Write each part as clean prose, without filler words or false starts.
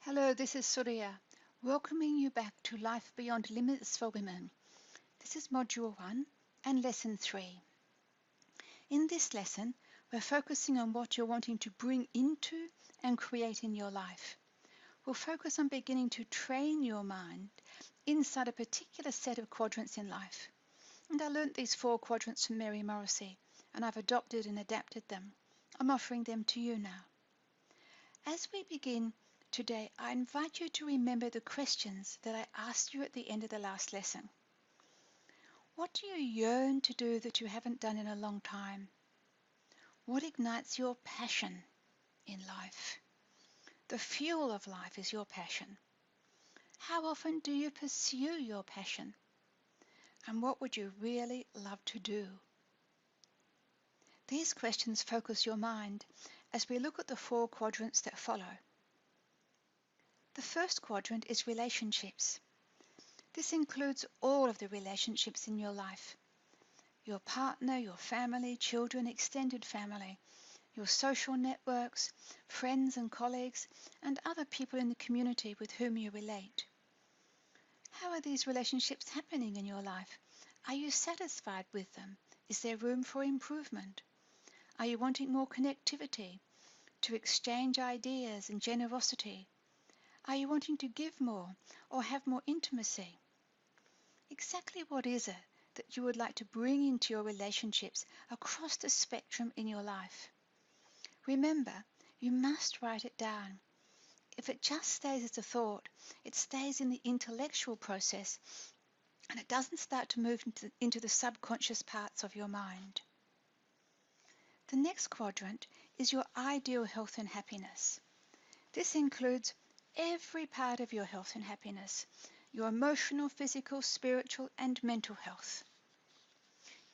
Hello, this is Surya, welcoming you back to Life Beyond Limits for Women. This is Module 1 and Lesson 3. In this lesson, we're focusing on what you're wanting to bring into and create in your life. We'll focus on beginning to train your mind inside a particular set of quadrants in life. And I learnt these 4 quadrants from Mary Morrissey, and I've adopted and adapted them. I'm offering them to you now. As we begin today, I invite you to remember the questions that I asked you at the end of the last lesson. What do you yearn to do that you haven't done in a long time? What ignites your passion in life? The fuel of life is your passion. How often do you pursue your passion? And what would you really love to do? These questions focus your mind as we look at the 4 quadrants that follow. The first quadrant is relationships. This includes all of the relationships in your life. Your partner, your family, children, extended family, your social networks, friends and colleagues, and other people in the community with whom you relate. How are these relationships happening in your life? Are you satisfied with them? Is there room for improvement? Are you wanting more connectivity, to exchange ideas and generosity? Are you wanting to give more or have more intimacy? Exactly what is it that you would like to bring into your relationships across the spectrum in your life? Remember, you must write it down. If it just stays as a thought, it stays in the intellectual process and it doesn't start to move into the subconscious parts of your mind. The next quadrant is your ideal health and happiness. This includes every part of your health and happiness, your emotional, physical, spiritual, and mental health.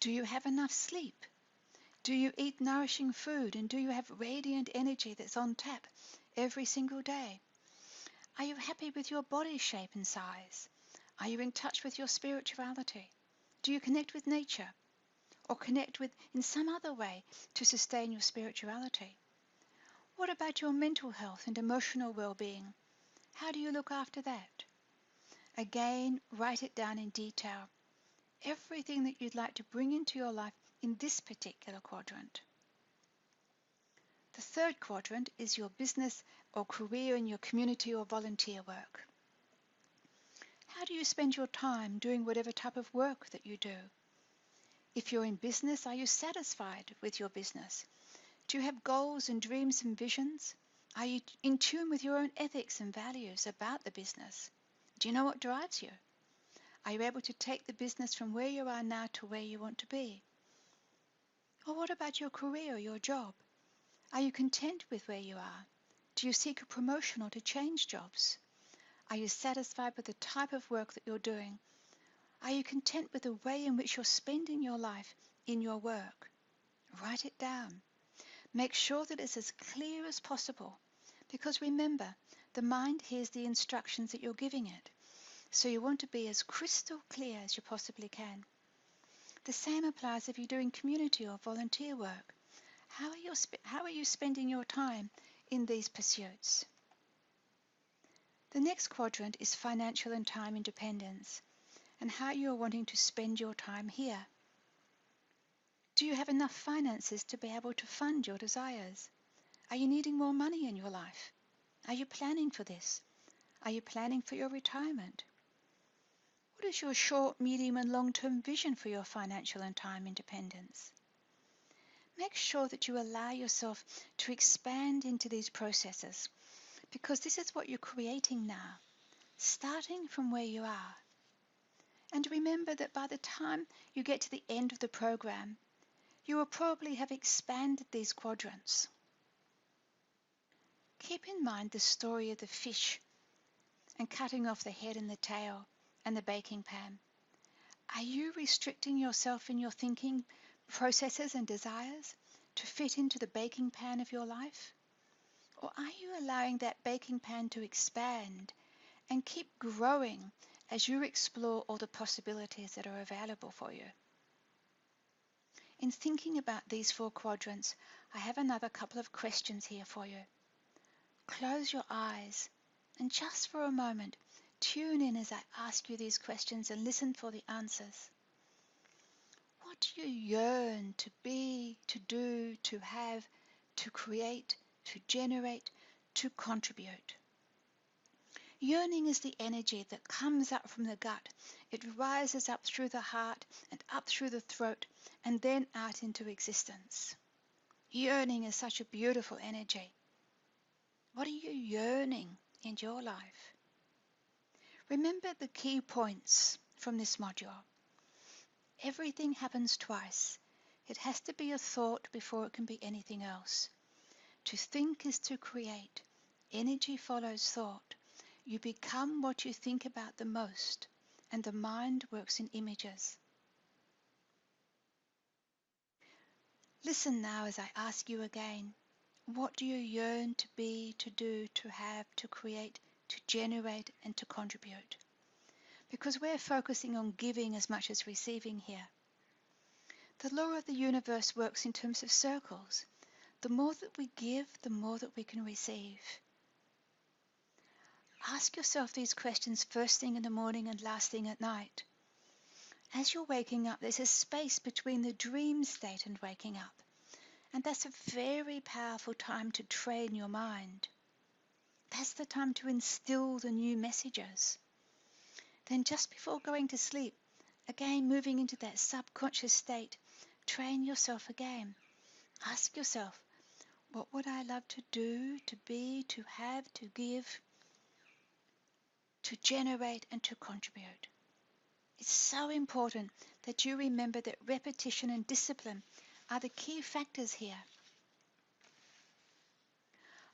Do you have enough sleep? Do you eat nourishing food, and do you have radiant energy that's on tap every single day? Are you happy with your body shape and size? Are you in touch with your spirituality? Do you connect with nature or connect with in some other way to sustain your spirituality? What about your mental health and emotional well-being? How do you look after that? Again, write it down in detail. Everything that you'd like to bring into your life in this particular quadrant. The third quadrant is your business or career in your community or volunteer work. How do you spend your time doing whatever type of work that you do? If you're in business, are you satisfied with your business? Do you have goals and dreams and visions? Are you in tune with your own ethics and values about the business? Do you know what drives you? Are you able to take the business from where you are now to where you want to be? Or what about your career or your job? Are you content with where you are? Do you seek a promotion or to change jobs? Are you satisfied with the type of work that you're doing? Are you content with the way in which you're spending your life in your work? Write it down. Make sure that it's as clear as possible, because remember, the mind hears the instructions that you're giving it, so you want to be as crystal clear as you possibly can. The same applies if you're doing community or volunteer work. How are you spending your time in these pursuits? The next quadrant is financial and time independence, and how you are wanting to spend your time here. Do you have enough finances to be able to fund your desires? Are you needing more money in your life? Are you planning for this? Are you planning for your retirement? What is your short, medium and long-term vision for your financial and time independence? Make sure that you allow yourself to expand into these processes, because this is what you're creating now, starting from where you are. And remember that by the time you get to the end of the program, you will probably have expanded these quadrants. Keep in mind the story of the fish and cutting off the head and the tail and the baking pan. Are you restricting yourself in your thinking processes and desires to fit into the baking pan of your life? Or are you allowing that baking pan to expand and keep growing as you explore all the possibilities that are available for you? In thinking about these 4 quadrants, I have another couple of questions here for you. Close your eyes And just for a moment, tune in as I ask you these questions and listen for the answers. What do you yearn to be, to do, to have, to create, to generate, to contribute? Yearning is the energy that comes up from the gut. It rises up through the heart and up through the throat and then out into existence. Yearning is such a beautiful energy. What are you yearning in your life? Remember the key points from this module. Everything happens twice. It has to be a thought before it can be anything else. To think is to create. Energy follows thought. You become what you think about the most, and the mind works in images. Listen now as I ask you again. What do you yearn to be, to do, to have, to create, to generate, and to contribute? Because we're focusing on giving as much as receiving here. The law of the universe works in terms of circles. The more that we give, the more that we can receive. Ask yourself these questions first thing in the morning and last thing at night. As you're waking up, there's a space between the dream state and waking up. And that's a very powerful time to train your mind. That's the time to instill the new messages. Then just before going to sleep, again moving into that subconscious state, train yourself again. Ask yourself, what would I love to do, to be, to have, to give, to generate and to contribute? It's so important that you remember that repetition and discipline are the key factors here.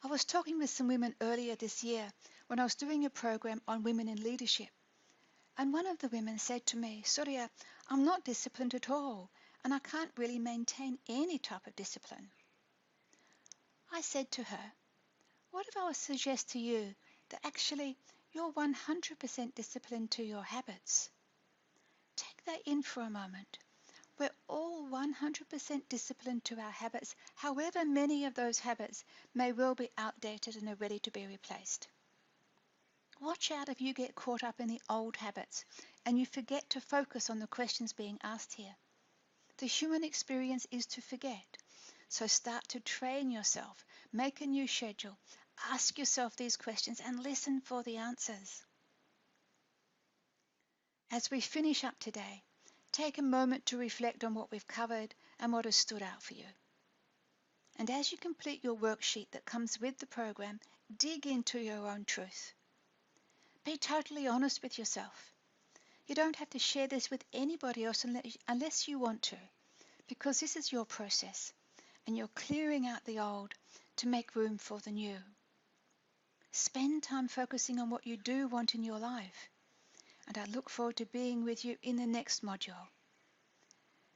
I was talking with some women earlier this year when I was doing a program on women in leadership. And one of the women said to me, Surya, I'm not disciplined at all, and I can't really maintain any type of discipline. I said to her, what if I was to suggest to you that actually you're 100% disciplined to your habits? Take that in for a moment. We're all 100% disciplined to our habits, however many of those habits may well be outdated and are ready to be replaced. Watch out if you get caught up in the old habits and you forget to focus on the questions being asked here. The human experience is to forget. So start to train yourself, make a new schedule, ask yourself these questions and listen for the answers. As we finish up today, take a moment to reflect on what we've covered and what has stood out for you. And as you complete your worksheet that comes with the program, dig into your own truth. Be totally honest with yourself. You don't have to share this with anybody else unless you want to, because this is your process, and you're clearing out the old to make room for the new. Spend time focusing on what you do want in your life, and I look forward to being with you in the next module.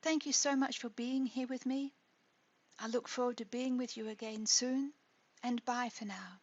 Thank you so much for being here with me. I look forward to being with you again soon, and bye for now.